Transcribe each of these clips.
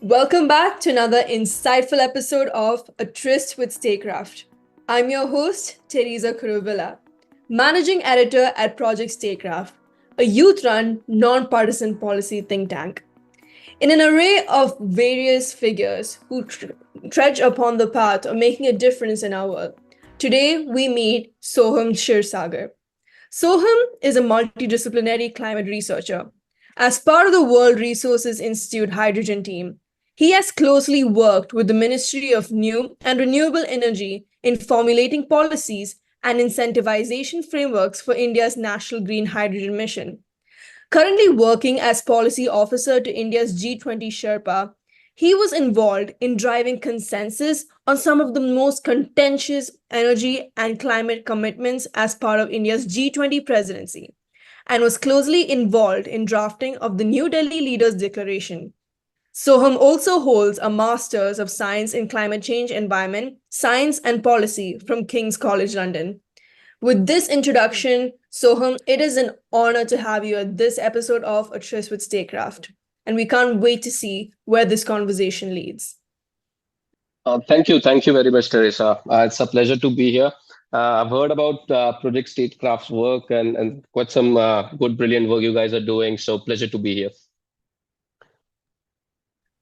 Welcome back to another insightful episode of A Tryst with Statecraft. I'm your host, Teresa Kuruvilla, Managing Editor at Project Statecraft, a youth run, non partisan policy think tank. In an array of various figures who trudge upon the path of making a difference in our world, today we meet Soham Kshirsagar. Soham is a multidisciplinary climate researcher. As part of the World Resources Institute hydrogen team, he has closely worked with the Ministry of New and Renewable Energy in formulating policies and incentivization frameworks for India's national green hydrogen mission. Currently working as policy officer to India's G20 Sherpa, he was involved in driving consensus on some of the most contentious energy and climate commitments as part of India's G20 presidency, and was closely involved in drafting of the New Delhi Leaders Declaration. Soham also holds a Master's of Science in Climate Change, Environment, Science and Policy from King's College London. With this introduction, Soham, it is an honor to have you at this episode of A Tryst with Statecraft, and we can't wait to see where this conversation leads. Thank you very much, Teresa. It's a pleasure to be here. I've heard about Project Statecraft's work and quite some good, brilliant work you guys are doing. So pleasure to be here.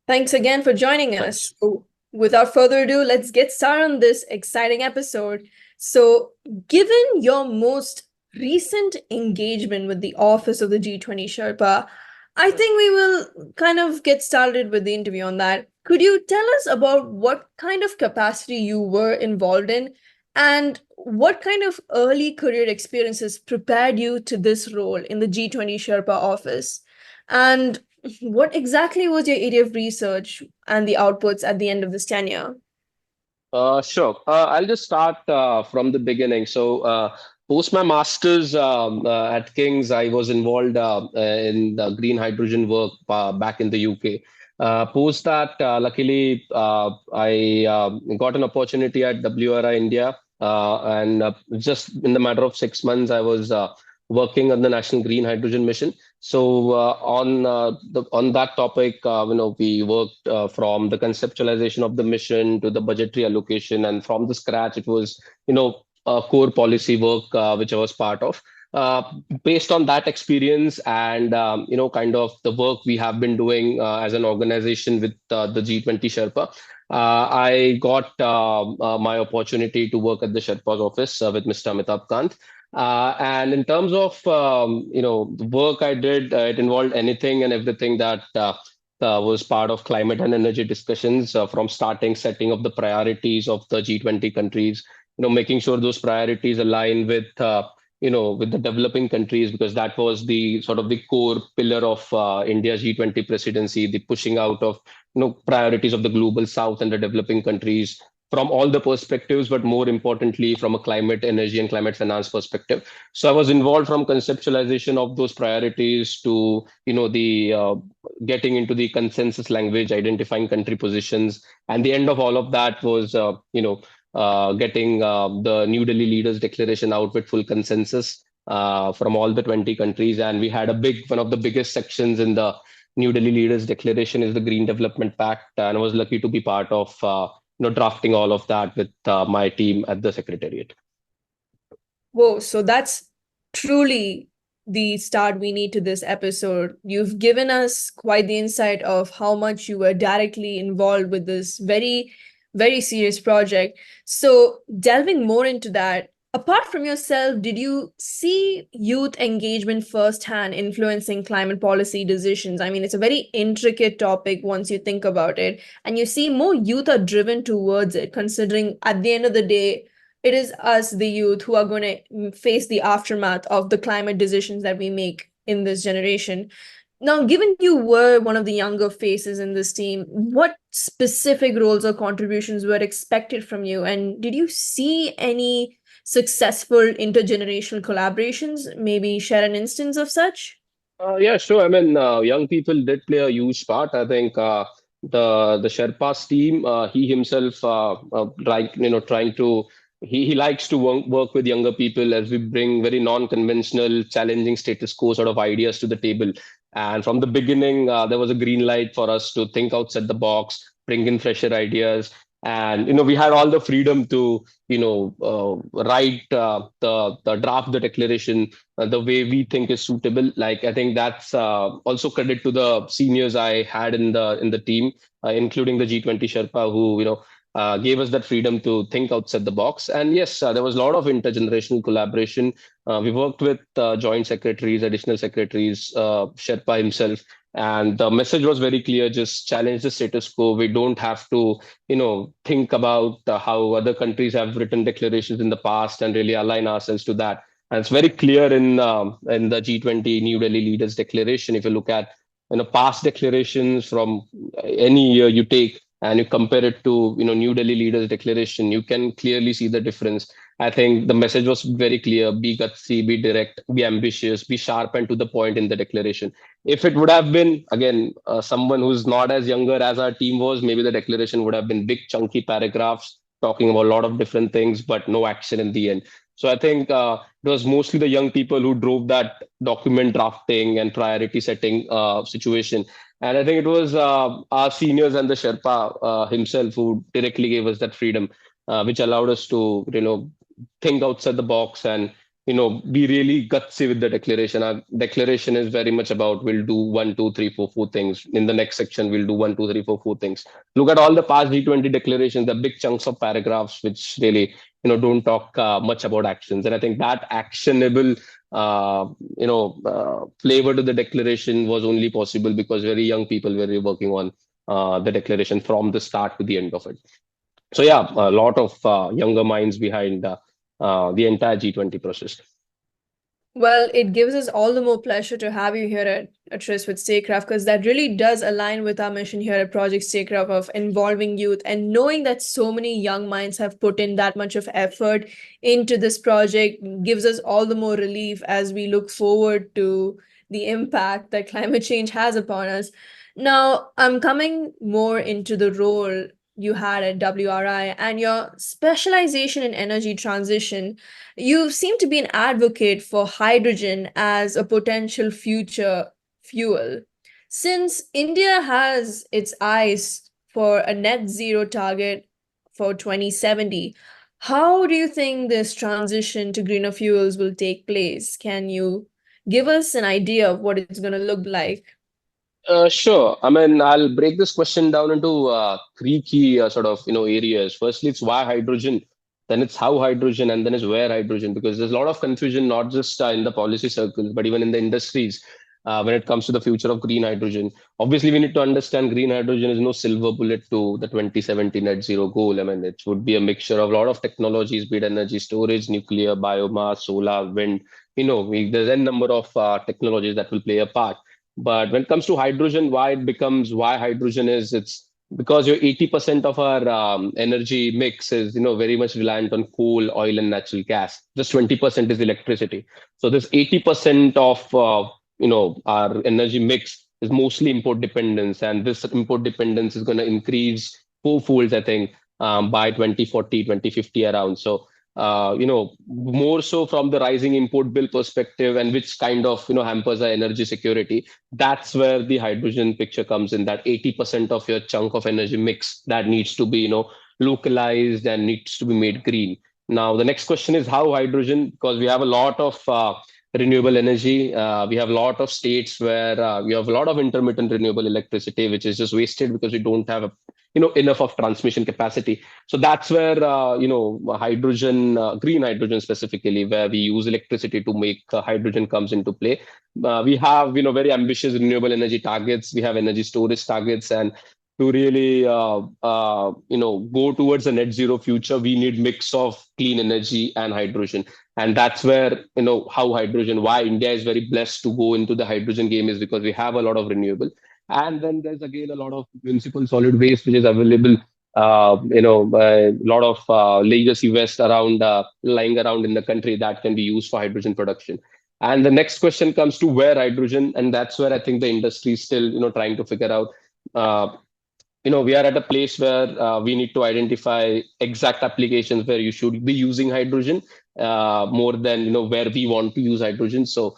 Thanks again for joining Thanks. us. So, without further ado, let's get started on this exciting episode. So, given your most recent engagement with the Office of the G20 Sherpa, I think we will kind of get started with the interview on that. Could you tell us about what kind of capacity you were involved in and what kind of early career experiences prepared you to this role in the G20 Sherpa office? And what exactly was your area of research and the outputs at the end of this tenure? Sure. I'll just start from the beginning. Post my master's at King's, I was involved in the green hydrogen work back in the UK. Post that, luckily, I got an opportunity at WRI India, and just in the matter of 6 months, I was working on the National Green Hydrogen Mission. On that topic, we worked from the conceptualization of the mission to the budgetary allocation, and from the scratch, it was core policy work which I was part of. Uh, Based on that experience and kind of the work we have been doing as an organization with the G20 Sherpa, I got my opportunity to work at the Sherpa's office with Mr. Amitabh Kant. And in terms of the work I did, it involved anything and everything that was part of climate and energy discussions, from starting setting of the priorities of the G20 countries, making sure those priorities align with with the developing countries, because that was the sort of the core pillar of India's G20 presidency, the pushing out of priorities of the global south and the developing countries from all the perspectives, but more importantly, from a climate, energy, and climate finance perspective. So I was involved from conceptualization of those priorities to, the getting into the consensus language, identifying country positions, and the end of all of that was, getting the New Delhi Leaders Declaration out with full consensus from all the 20 countries, and we had one of the biggest sections in the New Delhi Leaders Declaration is the Green Development Pact, and I was lucky to be part of drafting all of that with my team at the secretariat. Whoa, so that's truly the start we need to this episode. You've given us quite the insight of how much you were directly involved with this very, very serious project. So, delving more into that, apart from yourself, did you see youth engagement firsthand influencing climate policy decisions? I mean, it's a very intricate topic once you think about it, and you see more youth are driven towards it, considering at the end of the day, it is us, the youth, who are going to face the aftermath of the climate decisions that we make in this generation. Now, given you were one of the younger faces in this team, what specific roles or contributions were expected from you? And did you see any successful intergenerational collaborations? Maybe share an instance of such? Yeah, sure. I mean, young people did play a huge part. I think the Sherpas team, he himself, trying to he likes to work with younger people as we bring very non-conventional, challenging status quo sort of ideas to the table. And from the beginning, there was a green light for us to think outside the box, bring in fresher ideas. And, we had all the freedom to, write the draft, the declaration, the way we think is suitable. Like, I think that's also credit to the seniors I had in the team, including the G20 Sherpa, who, gave us that freedom to think outside the box. And yes, there was a lot of intergenerational collaboration. We worked with joint secretaries, additional secretaries, Sherpa himself, and the message was very clear: just challenge the status quo. We don't have to, think about how other countries have written declarations in the past and really align ourselves to that. And it's very clear in the G20 New Delhi Leaders Declaration. If you look at past declarations from any year you take and you compare it to New Delhi Leaders Declaration, you can clearly see the difference. I think the message was very clear: be gutsy, be direct, be ambitious, be sharp and to the point in the declaration. If it would have been, again, someone who's not as younger as our team was, maybe the declaration would have been big, chunky paragraphs talking about a lot of different things, but no action in the end. So I think it was mostly the young people who drove that document drafting and priority setting situation. And I think it was our seniors and the Sherpa himself who directly gave us that freedom, which allowed us to, think outside the box and be really gutsy with the declaration. Our declaration is very much about we'll do one, two, three, four things. In the next section, we'll do one, two, three, four things. Look at all the past G20 declarations, the big chunks of paragraphs, which really don't talk much about actions. And I think that actionable flavor to the declaration was only possible because very young people were working on the declaration from the start to the end of it. So yeah, a lot of younger minds behind the entire G20 process. Well, it gives us all the more pleasure to have you here at Tryst with Statecraft, because that really does align with our mission here at Project Statecraft of involving youth, and knowing that so many young minds have put in that much of effort into this project gives us all the more relief as we look forward to the impact that climate change has upon us. Now, I'm coming more into the role you had at WRI and your specialization in energy transition. You seem to be an advocate for hydrogen as a potential future fuel. Since India has its eyes for a net zero target for 2070, how do you think this transition to greener fuels will take place? Can you give us an idea of what it's going to look like? Sure. I mean, I'll break this question down into three key sort of areas. Firstly, it's why hydrogen, then it's how hydrogen, and then it's where hydrogen. Because there's a lot of confusion, not just in the policy circles, but even in the industries when it comes to the future of green hydrogen. Obviously, we need to understand green hydrogen is no silver bullet to the 2070 net zero goal. I mean, it would be a mixture of a lot of technologies, be it energy storage, nuclear, biomass, solar, wind. There's a number of technologies that will play a part. But when it comes to hydrogen, why hydrogen is, it's because your 80% of our energy mix is very much reliant on coal, oil, and natural gas. Just 20% is electricity. So this 80% of our energy mix is mostly import dependence, and this import dependence is going to increase fourfolds, I think, by 2040, 2050 around. So more so from the rising import bill perspective, and which kind of hampers our energy security. That's where the hydrogen picture comes in. That 80% of your chunk of energy mix that needs to be localized and needs to be made green. Now the next question is how hydrogen, because we have a lot of renewable energy. We have a lot of states where we have a lot of intermittent renewable electricity, which is just wasted because we don't have enough of transmission capacity. So that's where hydrogen, green hydrogen specifically, where we use electricity to make hydrogen, comes into play. We have very ambitious renewable energy targets. We have energy storage targets, and to really go towards a net zero future, we need mix of clean energy and hydrogen. And that's where how hydrogen, why India is very blessed to go into the hydrogen game, is because we have a lot of renewable. And then there's again a lot of municipal solid waste which is available. A lot of legacy waste around, lying around in the country, that can be used for hydrogen production. And the next question comes to where hydrogen, and that's where I think the industry is still trying to figure out. Uh, we are at a place where we need to identify exact applications where you should be using hydrogen, more than where we want to use hydrogen. So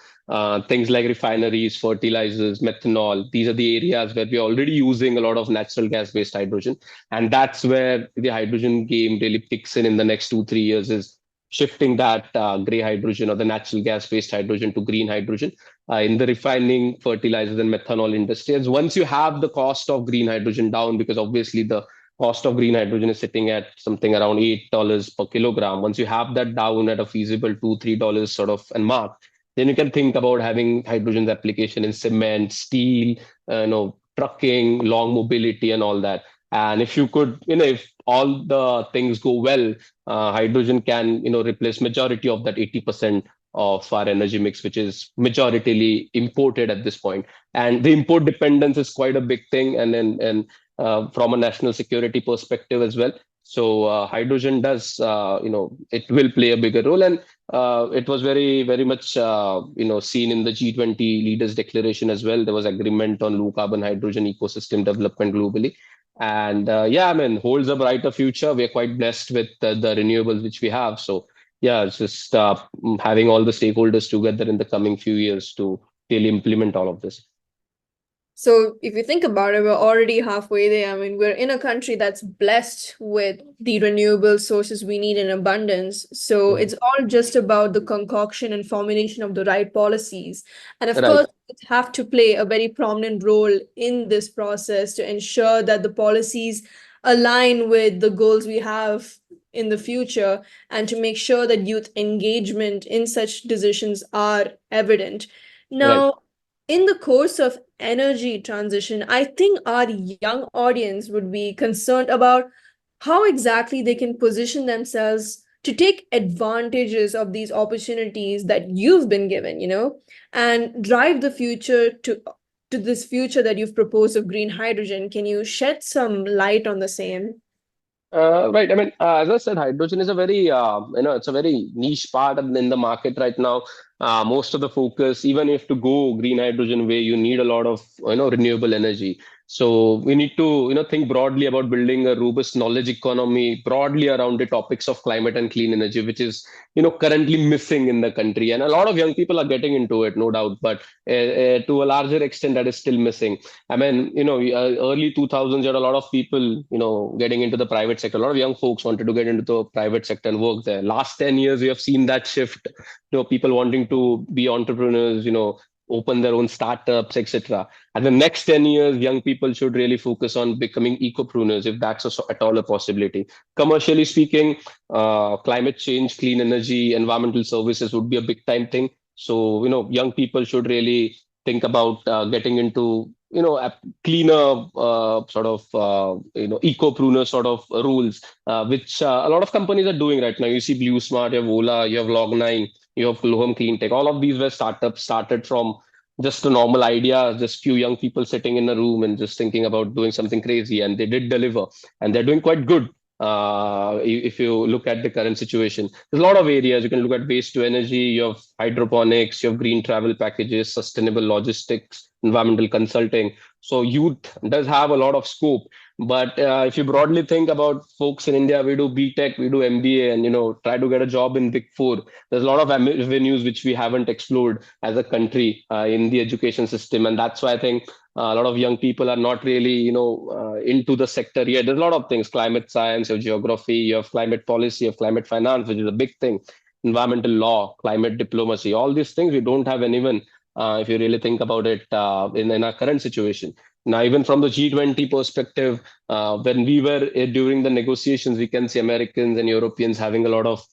things like refineries, fertilizers, methanol. These are the areas where we're already using a lot of natural gas-based hydrogen, and that's where the hydrogen game really kicks in the next 2 3 years. Is shifting that gray hydrogen or the natural gas-based hydrogen to green hydrogen in the refining, fertilizers, and methanol industry. And once you have the cost of green hydrogen down, because obviously the cost of green hydrogen is sitting at something around $8 per kilogram. Once you have that down at a feasible $2 3 sort of and mark, then you can think about having hydrogen's application in cement, steel, trucking, long mobility, and all that. And if you could, if all the things go well, hydrogen can, replace majority of that 80% of our energy mix, which is majoritarily imported at this point. And the import dependence is quite a big thing, and from a national security perspective as well. So hydrogen does, it will play a bigger role, and it was very, very much, seen in the G20 leaders declaration as well. There was agreement on low carbon hydrogen ecosystem development globally. And yeah, I mean, holds a brighter future. We're quite blessed with the renewables which we have. So yeah, it's just having all the stakeholders together in the coming few years to really implement all of this. So if you think about it, we're already halfway there. I mean, we're in a country that's blessed with the renewable sources we need in abundance. So Mhm. it's all just about the concoction and formulation of the right policies. And of Right, course, it have to play a very prominent role in this process to ensure that the policies align with the goals we have in the future, and to make sure that youth engagement in such decisions are evident. right. Now, in the course of energy transition, I think our young audience would be concerned about how exactly they can position themselves to take advantages of these opportunities that you've been given, and drive the future to this future that you've proposed of green hydrogen. Can you shed some light on the same? Right. I mean, as I said, hydrogen is a very, it's a very niche part in the market right now. Most of the focus, even if to go green hydrogen way, you need a lot of, renewable energy. So we need to, think broadly about building a robust knowledge economy broadly around the topics of climate and clean energy, which is, currently missing in the country. And a lot of young people are getting into it, no doubt, but to a larger extent, that is still missing. I mean, early 2000s, you had a lot of people, getting into the private sector. A lot of young folks wanted to get into the private sector and work there. Last 10 years, we have seen that shift. People wanting to be entrepreneurs, open their own startups, etc. And the next 10 years, young people should really focus on becoming ecopreneurs, if that's at all a possibility. Commercially speaking, climate change, clean energy, environmental services would be a big time thing. So, young people should really think about getting into a cleaner sort of eco-pruner sort of rules, which a lot of companies are doing right now. You see Blue Smart, you have Ola, you have Log9, you have Soham Clean Tech. All of these were startups started from just a normal idea, just few young people sitting in a room and just thinking about doing something crazy, and they did deliver, and they're doing quite good. If you look at the current situation, there's a lot of areas. You can look at waste to energy, you have hydroponics, you have green travel packages, sustainable logistics, environmental consulting. So youth does have a lot of scope. But if you broadly think about folks in India, we do BTech, we do MBA, and try to get a job in Big Four. There's a lot of avenues which we haven't explored as a country in the education system, and that's why I think a lot of young people are not really, into the sector yet. There's a lot of things: climate science, your geography, you have climate policy, you have climate finance, which is a big thing, environmental law, climate diplomacy. All these things we don't have anyone. If you really think about it, in our current situation. Now, even from the G20 perspective, when we were during the negotiations, we can see Americans and Europeans having a lot of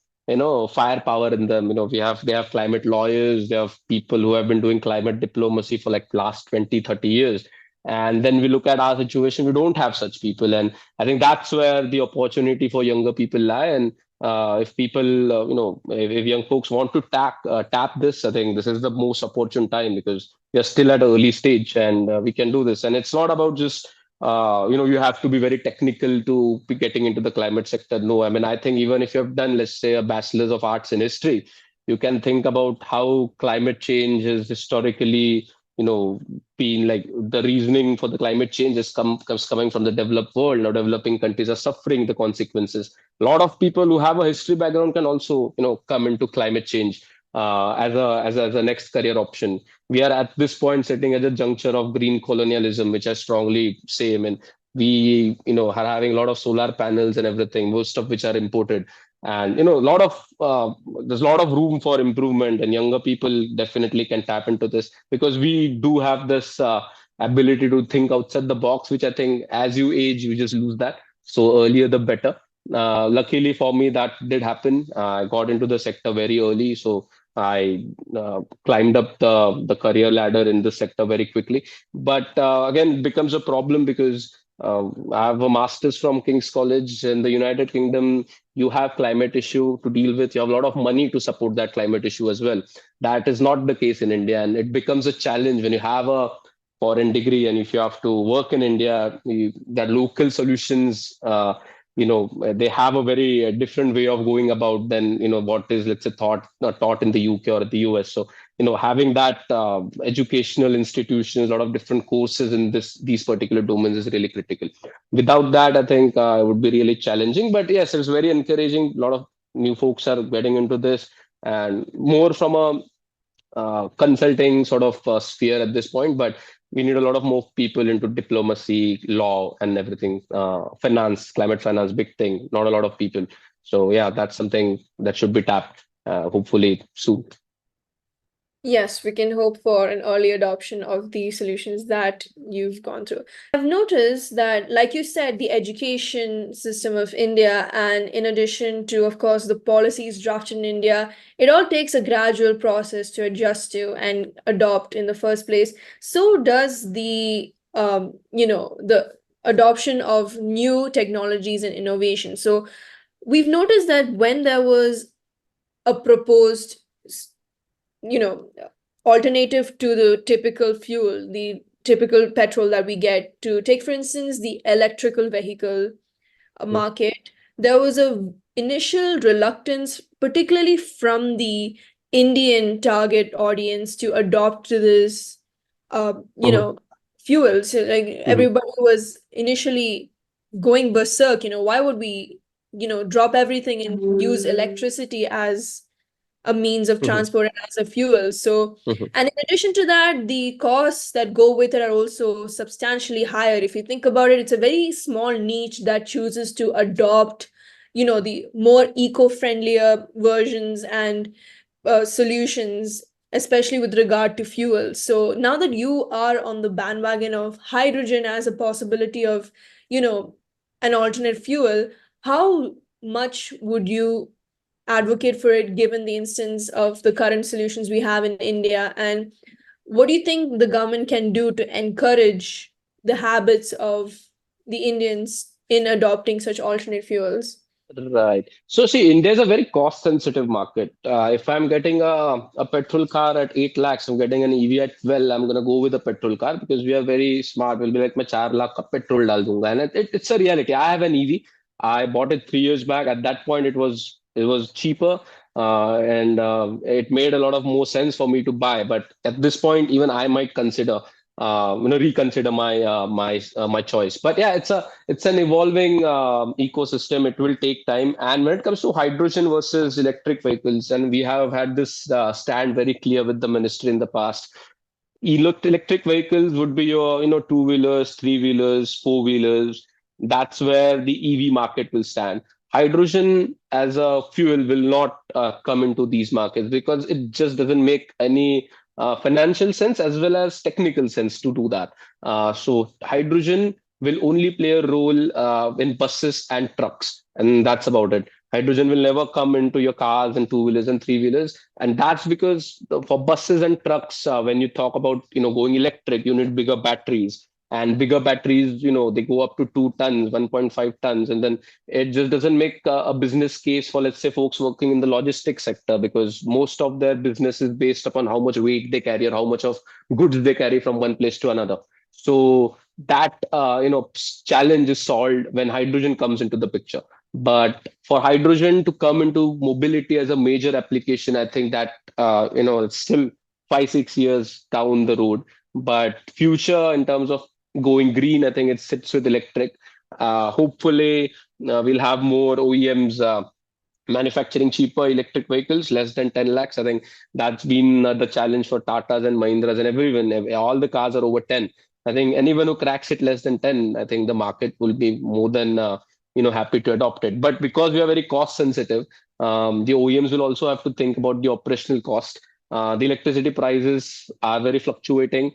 firepower in them. They have climate lawyers, they have people who have been doing climate diplomacy for like last 20, 30 years. And then we look at our situation, we don't have such people. And I think that's where the opportunity for younger people lie. And if people, if young folks want to tap this, I think this is the most opportune time, because we are still at an early stage, and we can do this. And it's not about just you have to be very technical to be getting into the climate sector. No, I mean, I think even if you have done, let's say, a bachelor's of arts in history, you can think about how climate change is historically, been like the reasoning for the climate change comes coming from the developed world. Now, developing countries are suffering the consequences. A lot of people who have a history background can also, come into climate change. as a next career option. We are at this point sitting at the juncture of green colonialism, which I strongly say. I mean, we are having a lot of solar panels and everything, most of which are imported, and a lot of there's a lot of room for improvement, and younger people definitely can tap into this because we do have this ability to think outside the box, which I think as you age you just lose that. So earlier the better. Luckily for me, that did happen. I got into the sector very early, so I climbed up the career ladder in the sector very quickly. But again, it becomes a problem because I have a master's from King's College in the United Kingdom. You have climate issue to deal with. You have a lot of money to support that climate issue as well. That is not the case in India, and it becomes a challenge when you have a foreign degree and if you have to work in India. That local solutions. They have a very different way of going about than what is, let's say, taught in the UK or the US. So having that educational institutions, a lot of different courses in these particular domains is really critical. Without that, I think it would be really challenging. But yes, it's very encouraging. A lot of new folks are getting into this, and more from a consulting sort of sphere at this point. But we need a lot of more people into diplomacy, law, and everything. Finance, climate finance, big thing. Not a lot of people. So yeah, that's something that should be tapped. Hopefully soon. Yes, we can hope for an early adoption of the solutions that you've gone through. I've noticed that, like you said, the education system of India, and in addition to, of course, the policies drafted in India, it all takes a gradual process to adjust to and adopt in the first place. So does the adoption of new technologies and innovation. So we've noticed that when there was a proposed you know alternative to the typical fuel, the typical petrol that we get, to take for instance the electrical vehicle Mm, market, there was a initial reluctance, particularly from the Indian target audience, to adopt to this mhm, fuel. So like mhm, everybody was initially going berserk, why would we drop everything and use electricity as a means of mhm, transport and as a fuel. So, mhm, and in addition to that, the costs that go with it are also substantially higher. If you think about it, it's a very small niche that chooses to adopt, the more eco-friendlier versions and solutions, especially with regard to fuel. So now that you are on the bandwagon of hydrogen as a possibility of, you know, an alternate fuel, how much would you advocate for it given the instance of the current solutions we have in India? And what do you think the government can do to encourage the habits of the Indians in adopting such alternate fuels? Right. So see, India is a very cost sensitive market. If I'm getting a petrol car at 8 lakhs, I'm getting an EV at 12, I'm going to go with a petrol car because we are very smart. We'll be like, मैं 4 lakh का petrol डाल दूंगा. And it's a reality. I have an EV. I bought it 3 years back. At that point, it was cheaper, and it made a lot of more sense for me to buy. But at this point, even I might reconsider my choice. But yeah, it's an evolving ecosystem. It will take time. And when it comes to hydrogen versus electric vehicles, and we have had this stand very clear with the ministry in the past. Electric vehicles would be your two-wheelers, three-wheelers, four-wheelers. That's where the EV market will stand. Hydrogen as a fuel will not come into these markets because it just doesn't make any financial sense as well as technical sense to do that. So hydrogen will only play a role in buses and trucks, and that's about it. Hydrogen will never come into your cars and two-wheelers and three-wheelers, and that's because for buses and trucks, when you talk about going electric, you need bigger batteries, and bigger batteries, they go up to 2 tons, 1.5 tons, and then it just doesn't make a business case for, let's say, folks working in the logistics sector, because most of their business is based upon how much weight they carry or how much of goods they carry from one place to another. So that challenge is solved when hydrogen comes into the picture. But for hydrogen to come into mobility as a major application, I think that it's still 5 6 years down the road. But future in terms of going green, I think it sits with electric. Hopefully, we'll have more OEMs manufacturing cheaper electric vehicles less than 10 lakhs. I think that's been the challenge for Tatas and Mahindras and everyone. All the cars are over 10. I think anyone who cracks it less than 10, I think the market will be more than happy to adopt it. But because we are very cost sensitive, the OEMs will also have to think about the operational cost. The electricity prices are very fluctuating.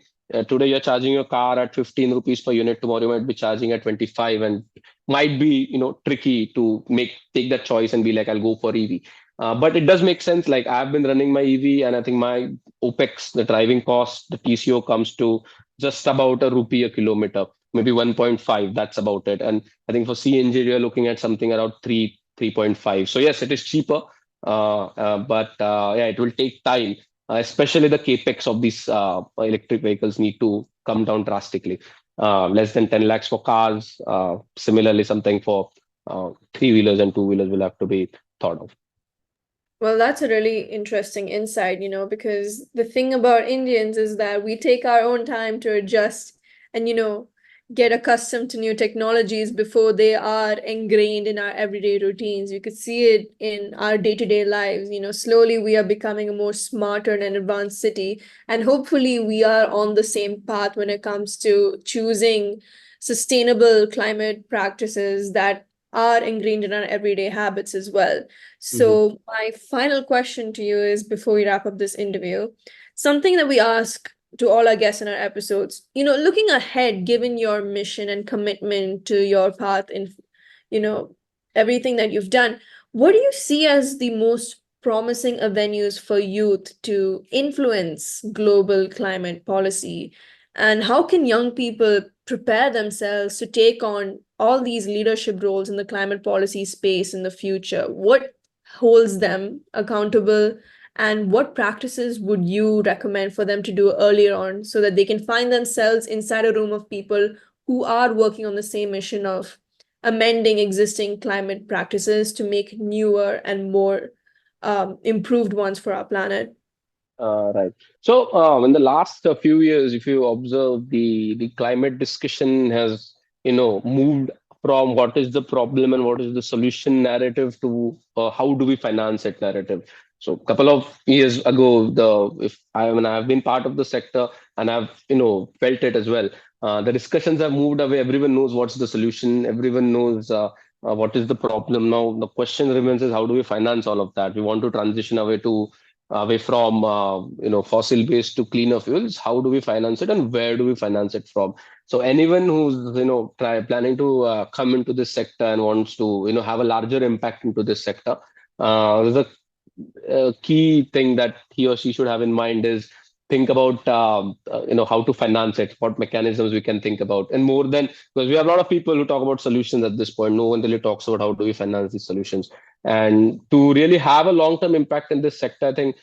Today you're charging your car at 15 rupees per unit. Tomorrow you might be charging at 25, and might be tricky to make take that choice and be like, I'll go for EV. But it does make sense. Like, I've been running my EV, and I think my OPEX, the driving cost, the TCO comes to just about a rupee a kilometer, maybe 1.5. That's about it. And I think for CNG, you're looking at something around 3.5. So yes, it is cheaper, but yeah, it will take time. Especially the capex of these electric vehicles need to come down drastically. Less than 10 lakhs for cars. Similarly, something for three wheelers and two wheelers will have to be thought of. Well, that's a really interesting insight, because the thing about Indians is that we take our own time to adjust and, get accustomed to new technologies before they are ingrained in our everyday routines. You could see it in our day-to-day lives. Slowly we are becoming a more smarter and advanced city. And hopefully we are on the same path when it comes to choosing sustainable climate practices that are ingrained in our everyday habits as well. Mhm. So, my final question to you is before we wrap up this interview, something that we ask to all our guests in our episodes, looking ahead, given your mission and commitment to your path in, you know, everything that you've done, what do you see as the most promising avenues for youth to influence global climate policy? And how can young people prepare themselves to take on all these leadership roles in the climate policy space in the future? What holds them accountable, and what practices would you recommend for them to do earlier on so that they can find themselves inside a room of people who are working on the same mission of amending existing climate practices to make newer and more improved ones for our planet? Right. So, in the last few years, if you observe, the climate discussion has, moved from what is the problem and what is the solution narrative to how do we finance it narrative. So, a couple of years ago, I've been part of the sector and I've felt it as well. The discussions have moved away. Everyone knows what's the solution. Everyone knows what is the problem. Now the question remains is how do we finance all of that? We want to transition away from fossil based to cleaner fuels. How do we finance it, and where do we finance it from? So anyone who's planning to come into this sector and wants to have a larger impact into this sector, there's a key thing that he or she should have in mind is think about how to finance it, what mechanisms we can think about. And more than, because we have a lot of people who talk about solutions at this point, no one really talks about how do we finance these solutions. And to really have a long term impact in this sector, I think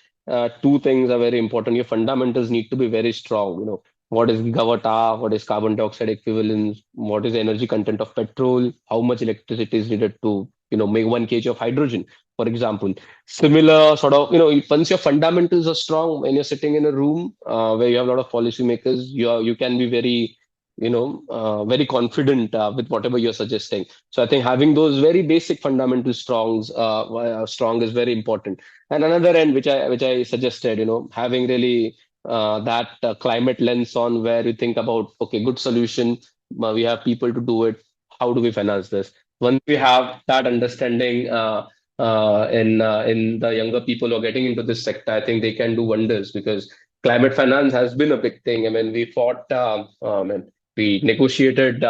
two things are very important. Your fundamentals need to be very strong. What is gigawatt hour, what is carbon dioxide equivalence, what is the energy content of petrol, how much electricity is needed to make 1 kg of hydrogen, for example. Similar sort of, once your fundamentals are strong, when you're sitting in a room where you have a lot of policymakers, you can be very very confident with whatever you're suggesting. So I think having those very basic fundamentals strong is very important. And another end, which I suggested, having really that climate lens on, where you think about, okay, good solution, we have people to do it, how do we finance this? Once we have that understanding in the younger people who are getting into this sector, I think they can do wonders, because climate finance has been a big thing. I mean, we fought and we negotiated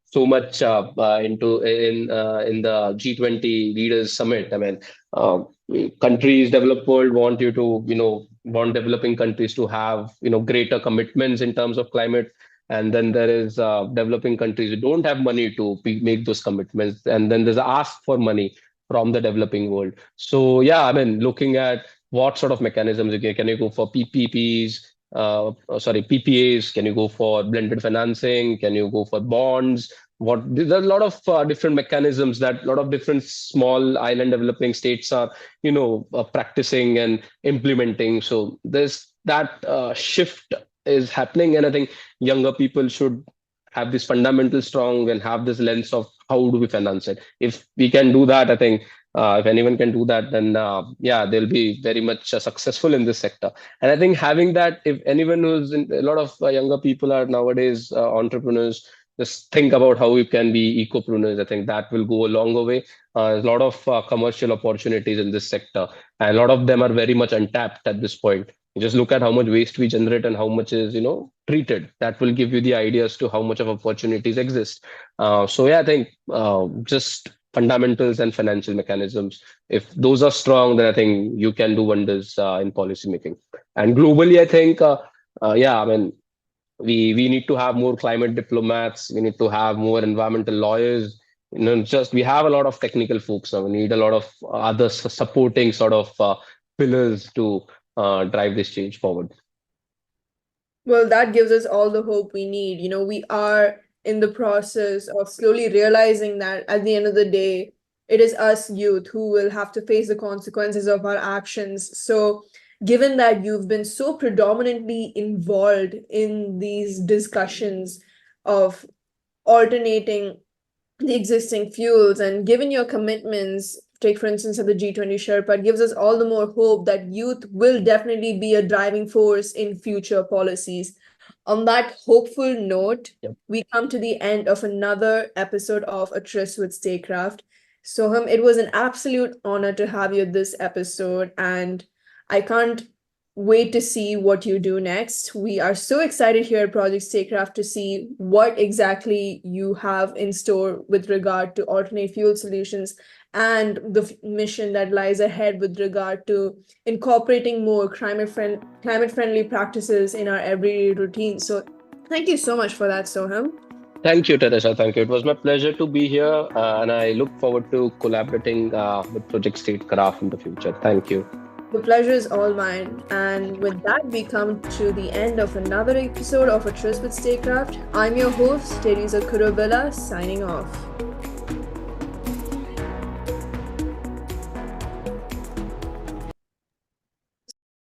so much in the G20 leaders summit. I mean, uh, countries, developed world want you to want developing countries to have greater commitments in terms of climate. And then there is developing countries who don't have money to make those commitments, and then there's a ask for money from the developing world. So yeah, I mean, looking at what sort of mechanisms can you go for PPPs, sorry, PPAs? Can you go for blended financing? Can you go for bonds? There's a lot of different mechanisms that a lot of different small island developing states are practicing and implementing. So there's that shift is happening, and I think younger people should have this fundamental strong and have this lens of how do we finance it. If we can do that, I think If anyone can do that, then yeah, they'll be very much successful in this sector. And I think having that, if anyone who's in, a lot of younger people are nowadays entrepreneurs, just think about how you can be ecopreneurs. I think that will go a longer way. There's a lot of commercial opportunities in this sector, and a lot of them are very much untapped at this point. You just look at how much waste we generate and how much is, treated. That will give you the idea as to how much of opportunities exist. So yeah, I think just fundamentals and financial mechanisms. If those are strong, then I think you can do wonders in policy making. And globally, I think, yeah, I mean, we need to have more climate diplomats. We need to have more environmental lawyers. Just we have a lot of technical folks now. We need a lot of other supporting sort of pillars to drive this change forward. Well, that gives us all the hope we need. We are in the process of slowly realizing that at the end of the day, it is us youth who will have to face the consequences of our actions. So, given that you've been so predominantly involved in these discussions of alternating the existing fuels, and given your commitments, take for instance at the G20 Sherpa, it gives us all the more hope that youth will definitely be a driving force in future policies. On that hopeful note, Yep. we come to the end of another episode of A Tryst with Statecraft. Soham, it was an absolute honor to have you at this episode, and I can't wait to see what you do next. We are so excited here at Project Statecraft to see what exactly you have in store with regard to alternate fuel solutions and the mission that lies ahead with regard to incorporating more climate friendly practices in our everyday routine. So thank you so much for that, Soham. Thank you, Teresa. Thank you. It was my pleasure to be here, and I look forward to collaborating with Project Statecraft in the future. Thank you. The pleasure is all mine. And with that, we come to the end of another episode of A Tryst with Statecraft. I'm your host, Teresa Kuruvilla, signing off.